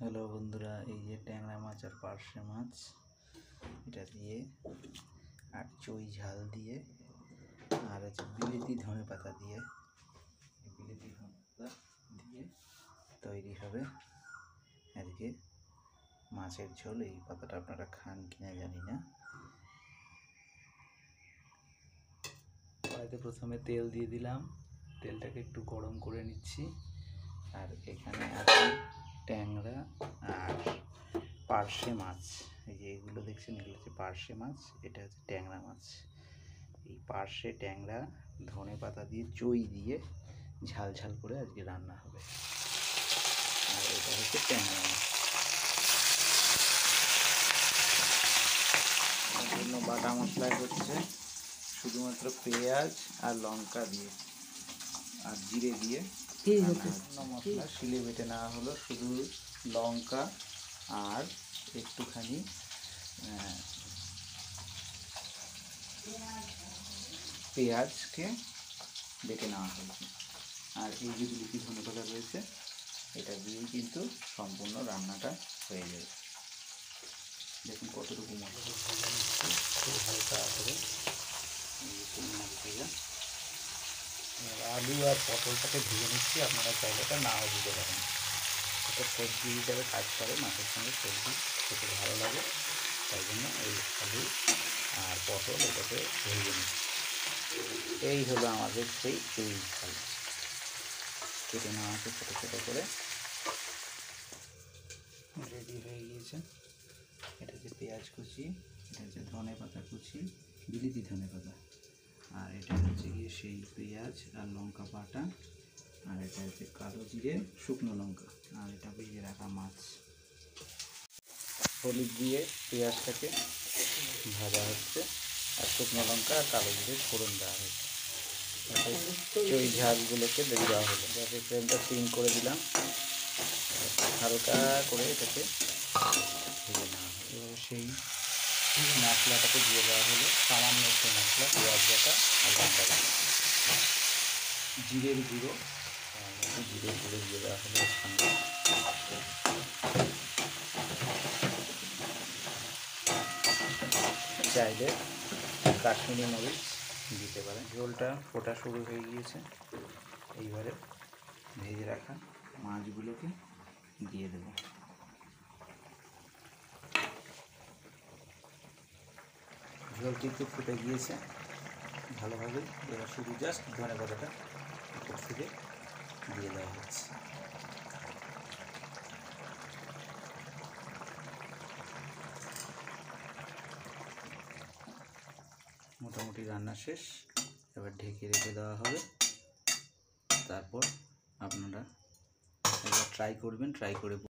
Hello বন্ধুরা, এই যে ট্যাংরা মাছ আর পার্শে মাছ এটা দিয়ে আর চই ঝাল দিয়ে আর হচ্ছে বিলেতি ধনে পাতা দিয়ে তৈরি হবে আজকে মাছের ঝোল। এই পাতাটা আপনারা খান কিনা জানি না। কড়াইতে প্রথমে তেল দিয়ে দিলাম, তেলটাকে একটু গরম করে নিচ্ছি। আর এখানে আছে ট্যাংরা আর পার্শে মাছ। এই যে এগুলো দেখছেন, এগুলো হচ্ছে পার্শে মাছ, এটা হচ্ছে ট্যাংরা মাছ। এই পার্শে ট্যাংরা ধনে পাতা দিয়ে চই দিয়ে ঝাল ঝাল করে আজকে রান্না হবে। আর এটা হচ্ছে ট্যাংরা মাছ। তার জন্য বাটা মশলা হচ্ছে শুধুমাত্র পেঁয়াজ আর লঙ্কা দিয়ে আর জিরে দিয়ে মশলা শিলে বেটে নেওয়া হলো। শুধু লঙ্কা আর একটুখানি পেঁয়াজকে বেটে নেওয়া হয়েছে। আর এই যে বিলিতি ধনে পাতা রয়েছে, এটা দিয়েই কিন্তু সম্পূর্ণ রান্নাটা হয়ে যাবে। দেখুন কতটুকু মশলা খুব হালকা করে আলু আর পটলটাকে ভেজে নিচ্ছি। আপনারা চাইলে এটা নাও দিতে পারেন। এটা সবজি হিসাবে কাজ করে, মাছের সঙ্গে সবজি খেতে ভালো লাগে, তাই জন্য এই আলু আর পটল এটাকে ভেজে নিচ্ছি। এই হলো আমাদের সেই চুই ঝাল। কেটে নেওয়া আছে ছোটো ছোটো করে, রেডি হয়ে গিয়েছে। এটা হচ্ছে পেঁয়াজ কুচি, এটা হচ্ছে ধনে পাতা কুচি, বিলিতি ধনে পাতা, আর এটা হচ্ছে গিয়ে সেই পেঁয়াজ আর লঙ্কা বাটা, আর এটা হচ্ছে কালো জিরে শুকনো লঙ্কা, আর এটা ভেজে রাখা মাছ। হলুদ দিয়ে পেঁয়াজটাকে ভাজা হচ্ছে, আর শুকনো লঙ্কা আর কালো জিরে ফোড়ন দেওয়া হচ্ছে। চই ঝালগুলোকে দেওয়া হলো। গ্যাসের ফ্লেমটা সিম করে দিলাম, হালকা করে এটাকে ভেজে নেওয়া হলো। এবার সেই মশলাটাকে দিয়ে দেওয়া হলো, সামান্য একটু মশলা, পেঁয়াজ বাটা আর লঙ্কা বাটা, জিরের গুঁড়ো, জিরের গুঁড়ো দিয়ে দেওয়া হলো এর সঙ্গে। চাইলে কাশ্মীরি মরিচ দিতে পারেন। ঝোলটা ফোটা শুরু হয়ে গিয়েছে। এইবারে ভেজে রাখা মাছগুলোকে দিয়ে দেব। ঝোল কিন্তু ফুটে গিয়েছে ভালোভাবে। এবার শুধু জাস্ট ধনে পাতাটা উপর থেকে দিয়ে দেওয়া হচ্ছে। মোটামুটি রান্না শেষ, এবার ঢেকে রেখে দেওয়া হবে। তারপর আপনারা একবার ট্রাই করবেন, ট্রাই করে